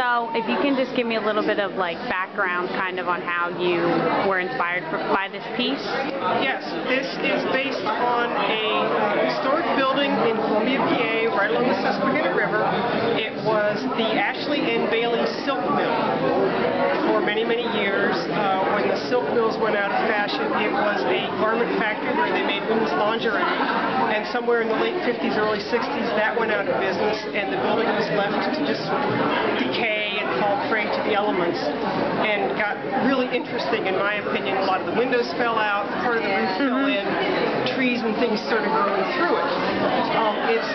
So if you can just give me a little bit of like background kind of on how you were inspired by this piece. Yes, this is based on a historic building in Columbia, PA, right along the Susquehanna River. It was the Ashley and Bailey Silk Mill for many, many years. When the silk mills went out of fashion, it was a garment factory where they made women's lingerie. And somewhere in the late 50s, early 60s, that went out of business, and the building was left to just sort of decay and fall prey to the elements, and got really interesting, in my opinion. A lot of the windows fell out, part of the roof fell in, trees and things started growing through it. It's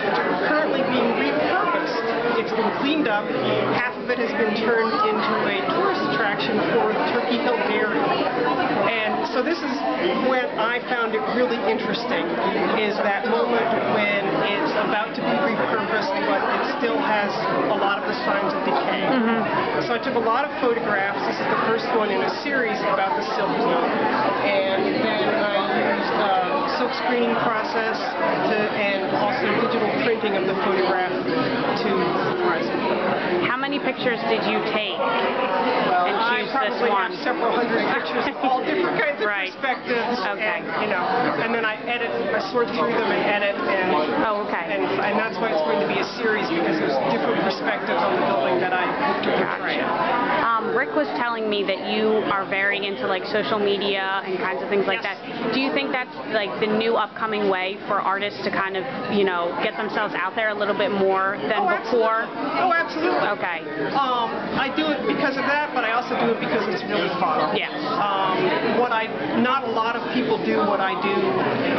currently being repurposed. It's been cleaned up. Half of it has been turned into a tourist attraction for the Turkey Hill Dairy. And so this is when I found it really interesting, is that moment when it's about to be repurposed, but it still has a lot of the signs of decay. So I took a lot of photographs. This is the first one in a series about the silk mill. And then I used silk screening process and also digital printing of the photograph to surprise me. How many pictures did you take Well, and I choose this probably one? have several hundred pictures of all different kinds of Right. perspectives. Okay. And then I edit, I sort through them and edit, and and that's why it's going to be a series, because there's different perspectives on the building that I hope to portray. Rick was telling me that you are very into like social media and kinds of things like that. Do you think that's like the new upcoming way for artists to kind of, you know, get themselves out there a little bit more than before? Oh, absolutely. Okay. I do it because of that, but I also do it because it's really fun. Yes. Not a lot of people do what I do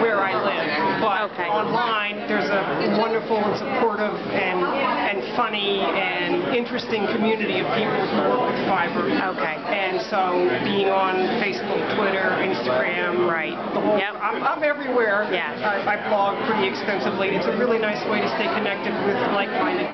where I live, but online there's a wonderful and supportive and funny and interesting community of people who work with fiber. Okay. And so being on Facebook, Twitter, Instagram, the whole, I'm everywhere. Yes. I blog pretty extensively. It's a really nice way to stay connected with like-minded